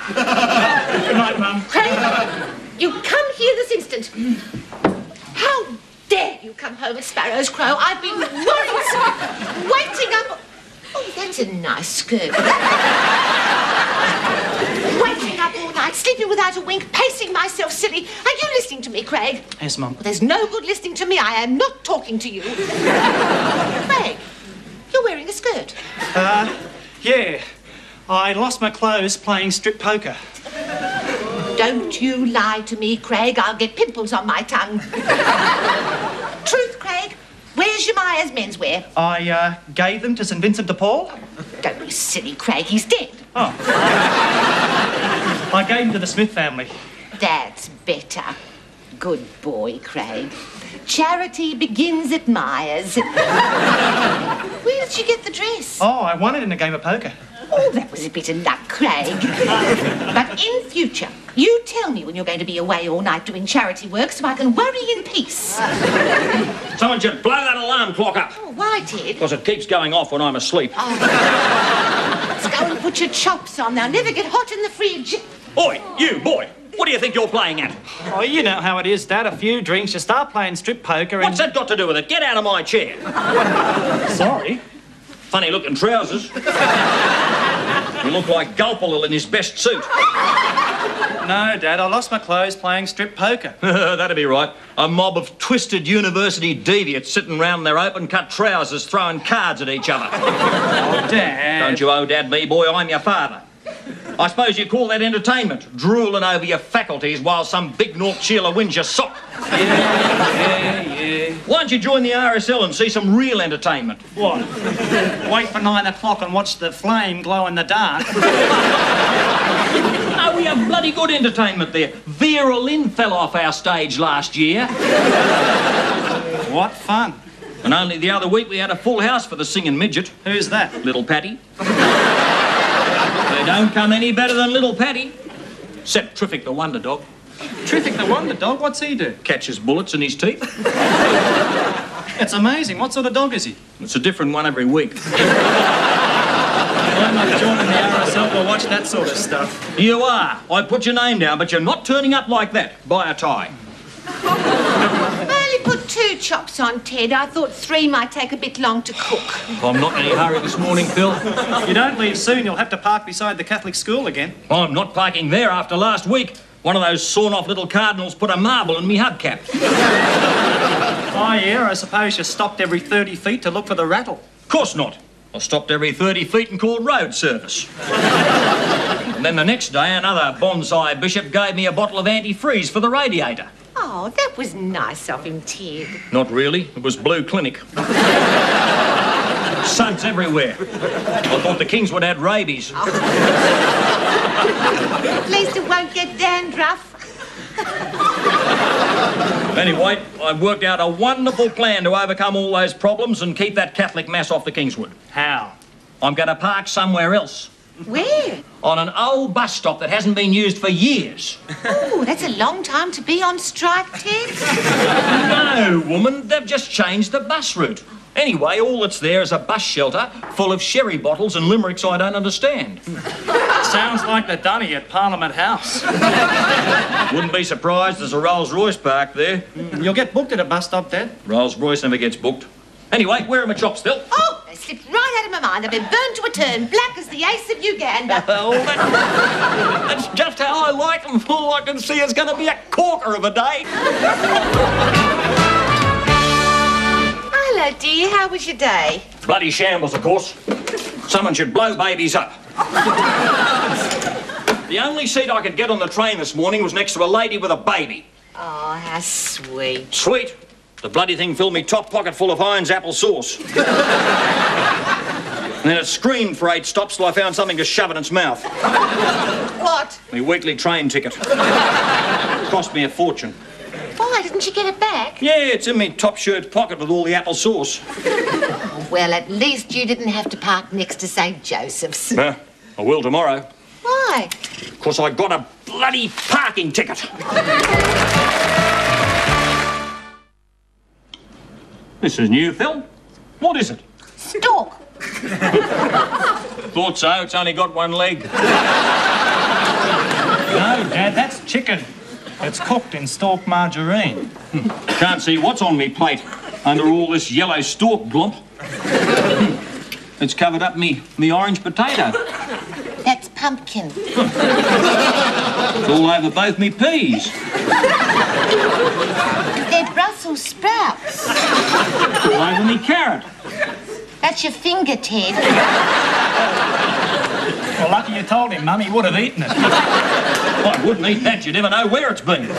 Good night, Mum. Craig, you come here this instant. How dare you come home at Sparrow's Crow? I've been worried, waiting up... Oh, that's a nice skirt. Waiting up all night, sleeping without a wink, pacing myself silly. Are you listening to me, Craig? Yes, Mum. Well, there's no good listening to me. I am not talking to you. Craig, you're wearing a skirt. Yeah. I lost my clothes playing strip poker. Don't you lie to me, Craig. I'll get pimples on my tongue. Truth, Craig. Where's Jemiah's menswear? I gave them to St. Vincent de Paul. Don't be silly, Craig. He's dead. Oh. I gave them to the Smith family. That's better. Good boy, Craig. Charity begins at Myers. Where did you get the dress? Oh, I won it in a game of poker. Oh, that was a bit of luck, Craig. But in future, you tell me when you're going to be away all night doing charity work so I can worry in peace. Someone should blow that alarm clock up. Oh, why, Ted? Because it keeps going off when I'm asleep. Oh. Let's go and put your chops on. They'll never get hot in the fridge. Oi, you boy. What do you think you're playing at? Oh, you know how it is, Dad. A few drinks, you start playing strip poker and... What's that got to do with it? Get out of my chair. Sorry. Funny-looking trousers. You look like Gulpilil in his best suit. No, Dad, I lost my clothes playing strip poker. That'd be right. A mob of twisted university deviates sitting round their open-cut trousers throwing cards at each other. Oh, Dad. Don't you owe Dad me, boy. I'm your father. I suppose you call that entertainment, drooling over your faculties while some big North Sheila wins your sock. Yeah. Why don't you join the RSL and see some real entertainment? What? Wait for 9 o'clock and watch the flame glow in the dark? No, we have bloody good entertainment there. Vera Lynn fell off our stage last year. What fun. And only the other week we had a full house for the singing midget. Who's that? Little Patty. They don't come any better than Little Patty. Except Triffic the Wonder Dog. Triffic the Wonder Dog? What's he do? Catches bullets in his teeth. It's amazing. What sort of dog is he? It's a different one every week. I'm not joining the RSL to watch that sort of stuff. You are. I put your name down, but you're not turning up like that. Buy a tie. I only put 2 chops on, Ted. I thought 3 might take a bit long to cook. I'm not in any hurry this morning, Phil. If you don't leave soon, you'll have to park beside the Catholic school again. I'm not parking there after last week. One of those sawn-off little cardinals put a marble in me hubcap. Oh, yeah, I suppose you stopped every 30 feet to look for the rattle. Of course not. I stopped every 30 feet and called road service. And then the next day, another bonsai bishop gave me a bottle of antifreeze for the radiator. Oh, that was nice of him, Ted. Not really. It was Blue Clinic. Suds everywhere. I thought the Kingswood had rabies. Oh. At least it won't get dandruff. Anyway, I've worked out a wonderful plan to overcome all those problems and keep that Catholic mass off the Kingswood. How? I'm going to park somewhere else. Where? On an old bus stop that hasn't been used for years. Oh, that's a long time to be on strike, Ted. No, woman, they've just changed the bus route. Anyway, all that's there is a bus shelter full of sherry bottles and limericks I don't understand. Sounds like the dunny at Parliament House. Wouldn't be surprised there's a Rolls-Royce parked there. You'll get booked at a bus stop, Dad. Rolls-Royce never gets booked. Anyway, where are my chops, Phil? Oh, they slipped right out of my mind. They've been burned to a turn, black as the ace of Uganda. Oh, that's just how I like them. All I can see is going to be a corker of a day. Hello, dear. How was your day? Bloody shambles, of course. Someone should blow babies up. The only seat I could get on the train this morning was next to a lady with a baby. Oh, how sweet. Sweet. The bloody thing filled me top pocket full of Heinz apple sauce. And then it screamed for 8 stops till I found something to shove in its mouth. What? My weekly train ticket. Cost me a fortune. Why didn't you get it back? Yeah, it's in my top shirt pocket with all the apple sauce. Well, at least you didn't have to park next to St. Joseph's. I will tomorrow. Why? Because I got a bloody parking ticket. This is new, Phil. What is it? Stork. Thought so. It's only got one leg. No, Dad, that's chicken. It's cooked in stalk margarine. Can't see what's on me plate under all this yellow stalk glump. It's covered up me orange potato. That's pumpkin. It's all over both me peas. They're Brussels sprouts. It's all over me carrot. That's your finger, Ted. Well, lucky you told him, Mum. He would have eaten it. I wouldn't eat that. You never know where it's been.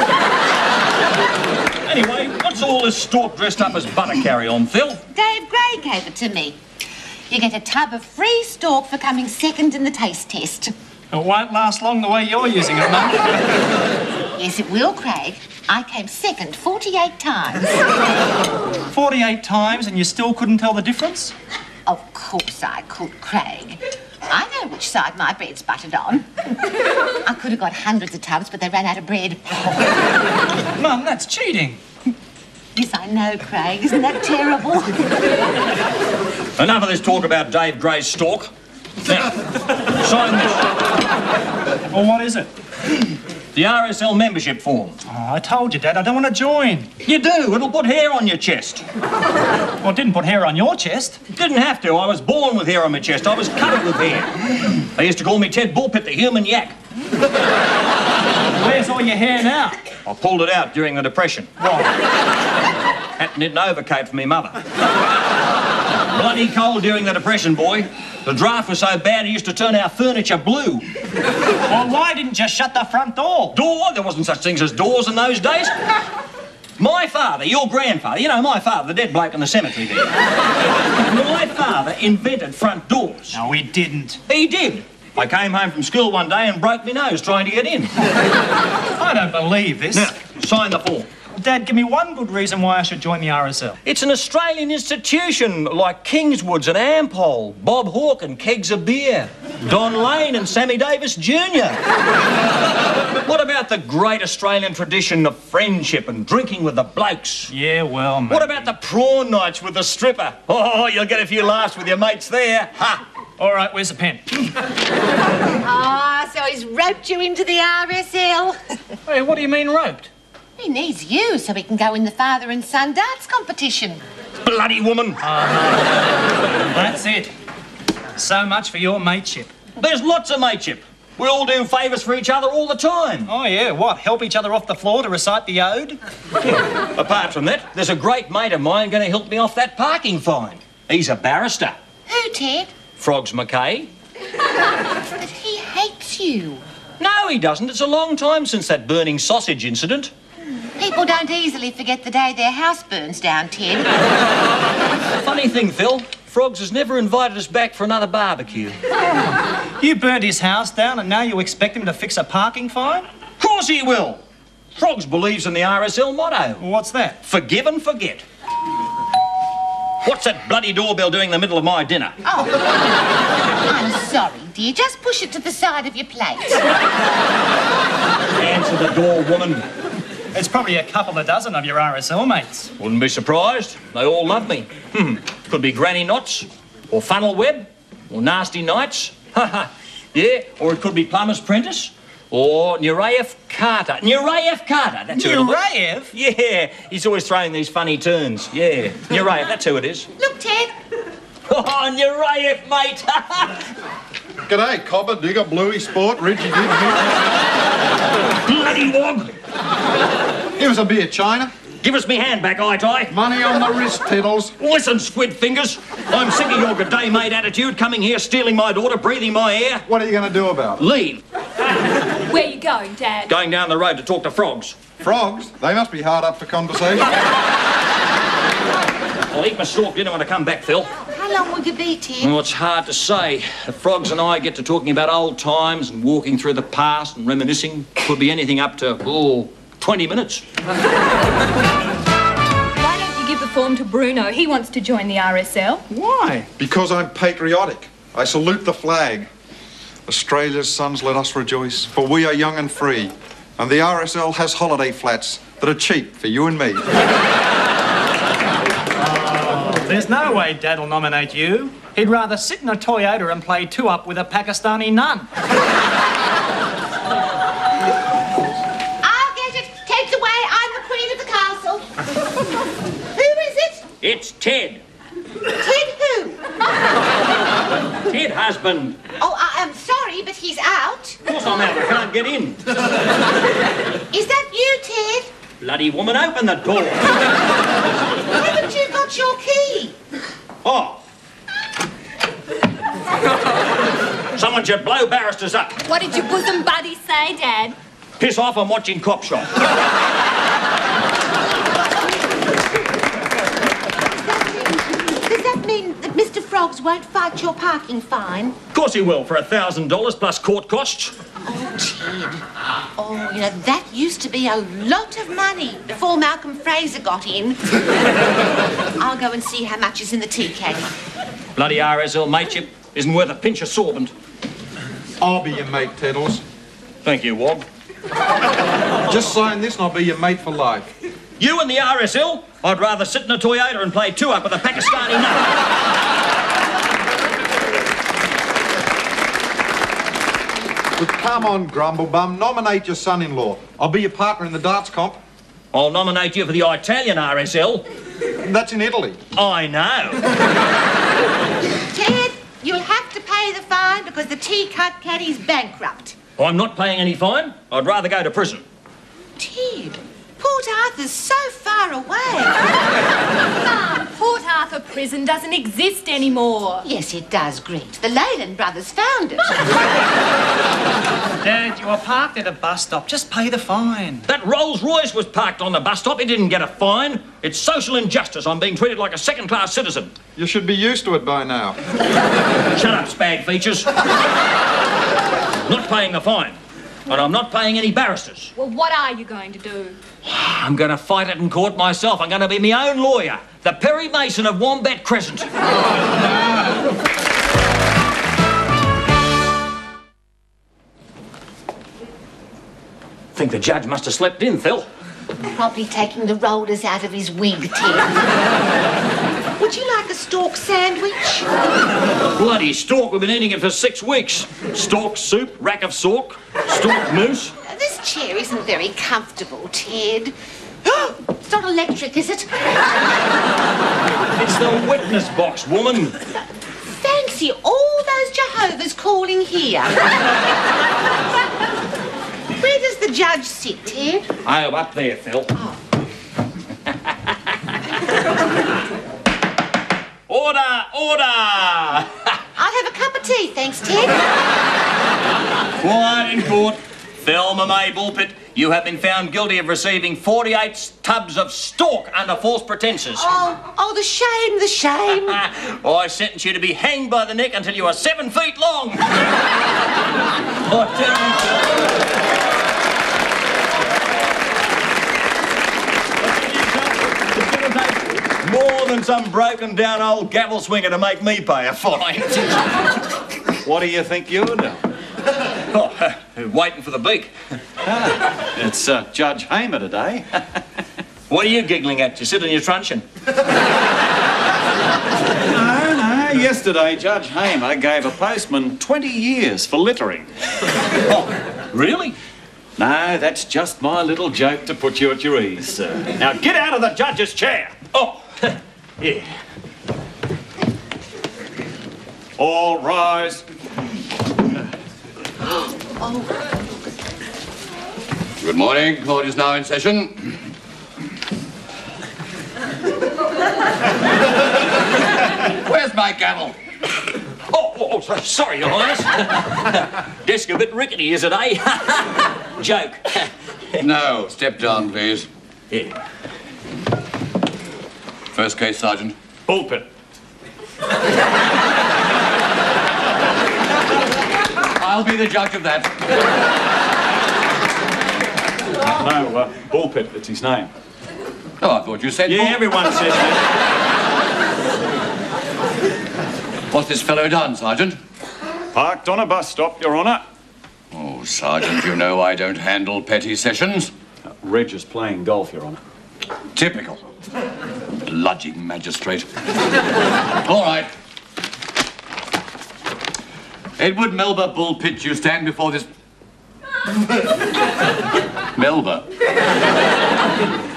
Anyway, what's all this stalk dressed up as butter carry on, Phil? Dave Gray gave it to me. You get a tub of free stalk for coming second in the taste test. It won't last long the way you're using it, Mum. Yes, it will, Craig. I came second 48 times. 48 times and you still couldn't tell the difference? Of course I could, Craig. I know which side my bread's buttered on. I could have got hundreds of tubs, but they ran out of bread. Mum, that's cheating. Yes, I know, Craig. Isn't that terrible? Enough of this talk about Dave Gray's stalk. Now, sign this. Well, what is it? The RSL membership form. Oh, I told you, Dad, I don't want to join. You do. It'll put hair on your chest. Well, it didn't put hair on your chest. Didn't have to. I was born with hair on my chest. I was covered with hair. They used to call me Ted Bullpit, the human yak. Where's all your hair now? I pulled it out during the Depression. What? Had to knit an overcoat for me mother. Bloody cold during the Depression, boy. The draft was so bad it used to turn our furniture blue. Well, why didn't you shut the front door? Door? There wasn't such things as doors in those days. My father, your grandfather, you know, my father, the dead bloke in the cemetery there. My father invented front doors. No, he didn't. He did. I came home from school one day and broke my nose trying to get in. I don't believe this. Now, sign the form. Dad, give me one good reason why I should join the RSL. It's an Australian institution like Kingswood's and Ampol, Bob Hawke and kegs of beer, Don Lane and Sammy Davis Jr. What about the great Australian tradition of friendship and drinking with the blokes? Yeah, well, mate. What about the prawn nights with the stripper? Oh, you'll get a few laughs with your mates there. Ha! All right, where's the pen? Ah, so he's roped you into the RSL. Hey, what do you mean roped? He needs you so he can go in the father and son dance competition. Bloody woman. That's it. So much for your mateship. There's lots of mateship. We all do favours for each other all the time. Oh, yeah, what? Help each other off the floor to recite the ode? Apart from that, there's a great mate of mine going to help me off that parking fine. He's a barrister. Who, Ted? Frogs McKay. But he hates you. No, he doesn't. It's a long time since that burning sausage incident. People don't easily forget the day their house burns down, Ted. Funny thing, Phil, Frogs has never invited us back for another barbecue. You burnt his house down and now you expect him to fix a parking fine? Of course he will. Frogs believes in the RSL motto. What's that? Forgive and forget. What's that bloody doorbell doing in the middle of my dinner? Oh, I'm sorry, dear. Just push it to the side of your plate. Answer the door, woman. It's probably a couple of dozen of your RSL mates. Wouldn't be surprised. They all love me. Could be Granny Knots, or Funnel Web, or Nasty Nights. Yeah, or it could be Plumber's Prentice, or Nureyev Carter. Nureyev Carter, that's who it is. Nureyev? Yeah, he's always throwing these funny turns. Yeah, Nureyev, that's who it is. Look, Ted. Oh, Nureyev, mate. G'day, Cobber, Digger, Bluey, Sport, Richie, Bloody wog. Give us a beer, China. Give us me hand back, Eye-Tie. Money on the wrist, Tiddles. Listen, Squid Fingers. I'm sick of your good day, mate attitude, coming here, stealing my daughter, breathing my air. What are you going to do about it? Leave. Where you going, Dad? Going down the road to talk to Frogs. Frogs? They must be hard up for conversation. I'll eat my stalk dinner when I come back, Phil. How long will you be, Ted? Well, it's hard to say. If Frogs and I get to talking about old times and walking through the past and reminiscing, could be anything up to, 20 minutes. Why don't you give the form to Bruno? He wants to join the RSL. Why? Because I'm patriotic. I salute the flag. Australia's sons, let us rejoice, for we are young and free. And the RSL has holiday flats that are cheap for you and me. There's no way Dad'll nominate you. He'd rather sit in a Toyota and play two-up with a Pakistani nun. husband. Oh, I'm sorry, but he's out. Of course I'm out. I can't get in. Is that you, Ted? Bloody woman, open the door. Haven't you got your key? Oh. Someone should blow barristers up. What did your bosom buddy say, Dad? Piss off, I'm watching Cop Shop. Does that mean that Mr. Frogs won't fight your parking fine? Of course he will, for $1,000 plus court costs. Oh, Ted. Oh, you know, that used to be a lot of money before Malcolm Fraser got in. I'll go and see how much is in the tea caddy. Bloody RSL mateship isn't worth a pinch of sorbent. I'll be your mate, Teddles. Thank you, Wog. Just sign this and I'll be your mate for life. You and the RSL? I'd rather sit in a Toyota and play two-up with a Pakistani nut. But come on, Grumblebum, nominate your son-in-law. I'll be your partner in the darts comp. I'll nominate you for the Italian RSL. That's in Italy. I know. Ted, you'll have to pay the fine because the tea caddy's bankrupt. I'm not paying any fine. I'd rather go to prison. Ted, Port Arthur's so far away. Mum, Port Arthur Prison doesn't exist anymore. Yes, it does, Greet. The Leyland brothers found it. Dad, you were parked at a bus stop. Just pay the fine. That Rolls Royce was parked on the bus stop. It didn't get a fine. It's social injustice. I'm being treated like a second-class citizen. You should be used to it by now. Shut up, spag features. Not paying the fine. And I'm not paying any barristers. Well, what are you going to do? I'm going to fight it in court myself. I'm going to be my own lawyer. The Perry Mason of Wombat Crescent. Think the judge must have slept in, Phil. Probably taking the rollers out of his wig, Ted. Would you like a stork sandwich? Bloody stork. We've been eating it for 6 weeks. Stork soup, rack of stork, stork mousse. This chair isn't very comfortable, Ted. It's not electric, is it? It's the witness box, woman. Fancy all those Jehovah's calling here. Where does the judge sit, Ted? Oh, up there, Phil. Order, order! I'll have a cup of tea, thanks, Ted. Quiet in court. Thelma May Bullpit, you have been found guilty of receiving 48 tubs of stork under false pretences. Oh, the shame, the shame. I sentence you to be hanged by the neck until you are 7 feet long. More than some broken down old gavel swinger to make me pay a fine. What do you think you're doing? Oh, waiting for the beak. It's Judge Hamer today. What are you giggling at? You sit in your truncheon. No, yesterday Judge Hamer gave a postman 20 years for littering. Oh, really? No, that's just my little joke to put you at your ease, sir. Now get out of the judge's chair. Oh, yeah. All rise. Good morning. Court is now in session. Where's my gavel? Oh, sorry, Your Highness. Desk a bit rickety, is it, eh? Joke. No, step down, please. Yeah. First case, Sergeant. Bullpit. I'll be the judge of that. No, Bullpit, it's his name. Oh, I thought you said... Yeah, everyone says that. What's this fellow done, Sergeant? Parked on a bus stop, Your Honour. Oh, Sergeant, you know I don't handle petty sessions. Reg is playing golf, Your Honour. Typical. Bludging magistrate. All right. Edward Melba Bullpit, you stand before this... Melba?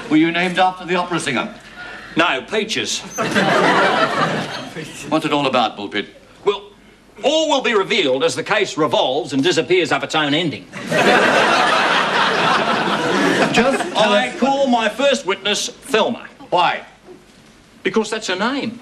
Were you named after the opera singer? No, Peaches. What's it all about, Bullpit? Well, All will be revealed as the case revolves and disappears up its own ending. I call my first witness Thelma. Why? Because that's her name.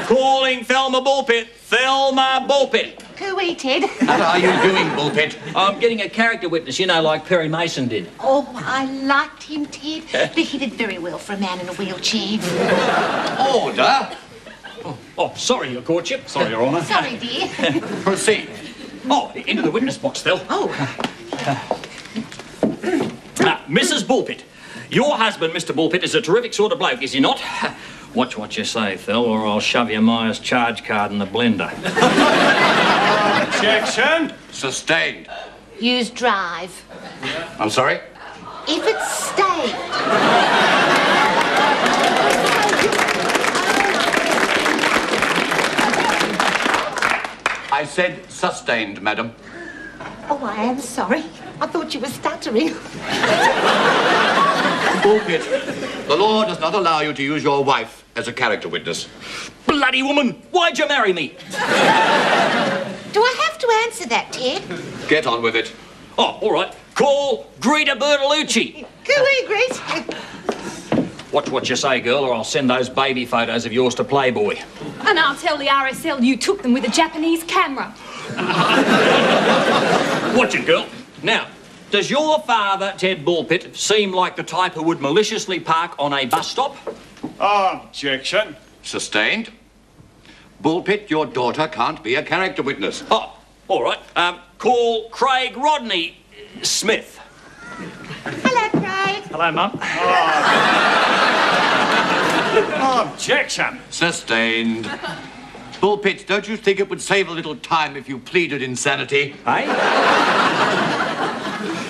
Calling Thelma Bullpit. Thelma Bullpit. Cooey, Ted. What are you doing, Bullpit? I'm getting a character witness, you know, like Perry Mason did. Oh, I liked him, Ted. But he did very well for a man in a wheelchair. Order. Oh, sorry, Your Courtship. Sorry, Your Honour. Sorry, dear. Proceed. Oh, into the witness box, Phil. Oh. Mrs. Bullpit, your husband, Mr. Bullpit, is a terrific sort of bloke, is he not? Watch what you say, Phil, or I'll shove your Myers charge card in the blender. Objection. Sustained. Use drive. I'm sorry? If it's stayed. I said sustained, madam. Oh, I am sorry. I thought you were stuttering. Bullpit, the law does not allow you to use your wife as a character witness. Bloody woman, why'd you marry me? Do I have to answer that, Ted? Get on with it. Oh, all right. Call Greta Bertolucci. Cooey, Greet. Watch what you say, girl, or I'll send those baby photos of yours to Playboy. And I'll tell the RSL you took them with a Japanese camera. Watch it, girl. Now, does your father, Ted Bullpit, seem like the type who would maliciously park on a bus stop? Objection. Sustained. Bullpit, your daughter can't be a character witness. Oh, all right. Call Craig Rodney Smith. Hello, Craig. Hello, Mum. Objection. Sustained. Bullpit, don't you think it would save a little time if you pleaded insanity? Hey?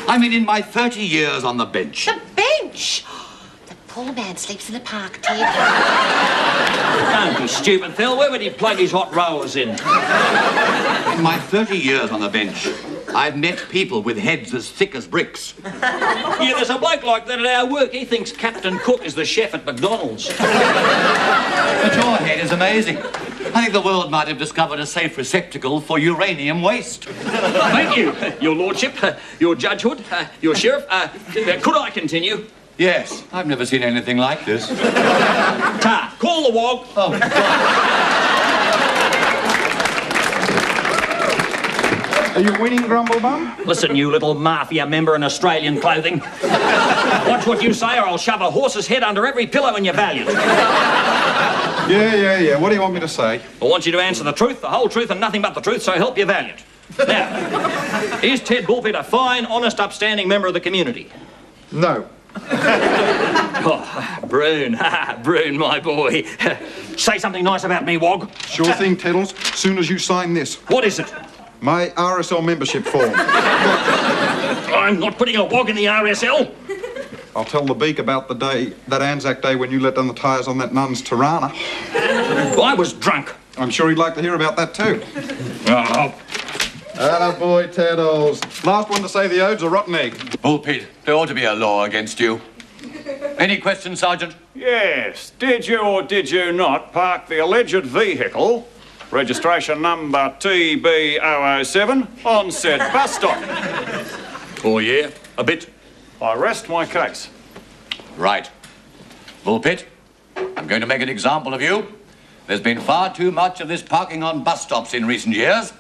I mean, in my 30 years on the bench. The bench. The poor man sleeps in the park, Ted. Don't be stupid, Phil. Where would he plug his hot rollers in? In my 30 years on the bench, I've met people with heads as thick as bricks. Yeah, there's a bloke like that at our work. He thinks Captain Cook is the chef at McDonald's. But your head is amazing. I think the world might have discovered a safe receptacle for uranium waste. Thank you, Your Lordship, Your Judgehood, Your Sheriff. Could I continue? Yes, I've never seen anything like this. Ta, call the wog. Oh, God. Are you winning, Grumblebum? Listen, you little mafia member in Australian clothing. Watch what you say, or I'll shove a horse's head under every pillow in your valiant. Yeah. What do you want me to say? I want you to answer the truth, the whole truth, and nothing but the truth, so help you valiant. Now, is Ted Bullpit a fine, honest, upstanding member of the community? No. Oh, Broon, Broon, my boy. Say something nice about me, Wog. Sure thing, Teddles. Soon as you sign this. What is it? My RSL membership form. I'm not putting a Wog in the RSL. I'll tell the beak about the day, that Anzac Day when you let down the tyres on that nun's Tirana. I was drunk. I'm sure he'd like to hear about that too. Oh. Attaboy, Teddles. Last one to say the ode's a rotten egg. Bullpit, there ought to be a law against you. Any questions, Sergeant? Yes. Did you or did you not park the alleged vehicle, registration number TB007, on said bus stop? Oh, yeah? A bit. I rest my case. Right. Bullpit, I'm going to make an example of you. There's been far too much of this parking on bus stops in recent years.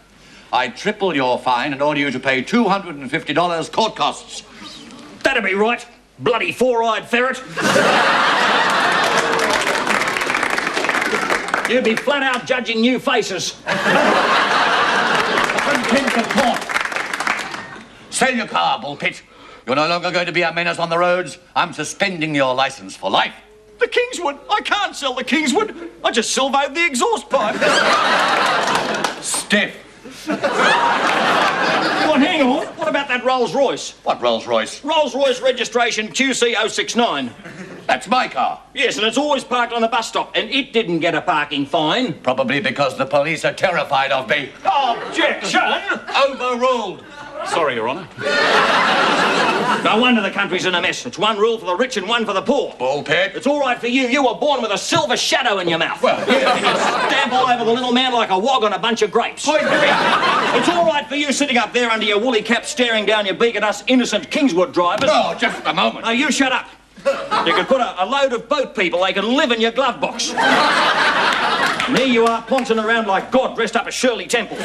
I triple your fine and order you to pay $250 court costs. That'd be right. Bloody four-eyed ferret. You'd be flat out judging new faces. Contempt of court. Sell your car, Bullpit. You're no longer going to be a menace on the roads. I'm suspending your license for life. The Kingswood? I can't sell the Kingswood. I just salvoed the exhaust pipe. Stiff. Well, hang on. What about that Rolls-Royce? What Rolls-Royce? Rolls-Royce registration QC069. That's my car. Yes, and it's always parked on the bus stop, and it didn't get a parking fine. Probably because the police are terrified of me. Objection! Overruled. Sorry, Your Honour. No wonder the country's in a mess. It's one rule for the rich and one for the poor. Bullpit. It's all right for you. You were born with a silver shadow in your mouth. Well, Stamp all over the little man like a wog on a bunch of grapes. It's all right for you sitting up there under your woolly cap staring down your beak at us innocent Kingswood drivers. Oh, just a moment. No, you shut up. You could put a load of boat people, they could live in your glove box. And here you are, poncing around like God dressed up as Shirley Temple.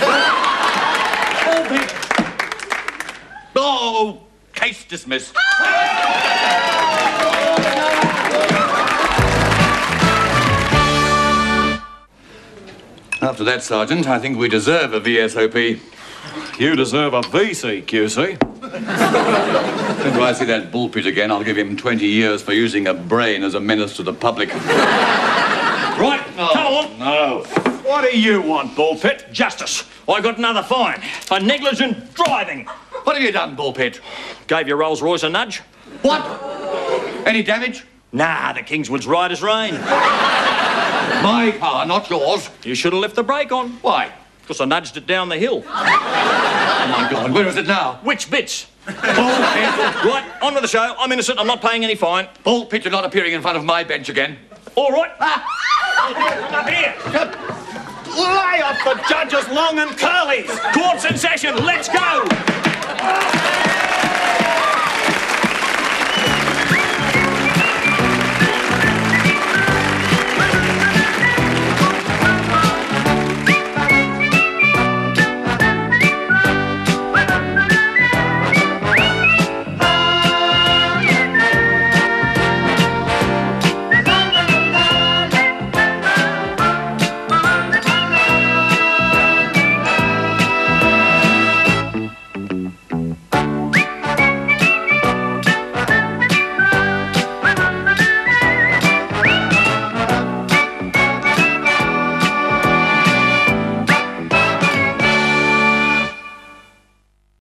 Oh, case dismissed. After that, Sergeant, I think we deserve a VSOP. You deserve a VCQC. Whenever I see that bullpit again, I'll give him 20 years for using a brain as a menace to the public. Right, come on. No. What do you want, Bullpit? Justice. I got another fine for negligent driving. What have you done, Bullpit? Gave your Rolls Royce a nudge. What? Any damage? Nah, the Kingswood's right as rain. My car, not yours. You should have left the brake on. Why? Because I nudged it down the hill. Oh, my God, where is it now? Which bits? Bullpit. Right, on with the show. I'm innocent. I'm not paying any fine. Bullpit, you're not appearing in front of my bench again. All right. Come up here. Lay off the judge's long and curlies! Court's in session. Let's go.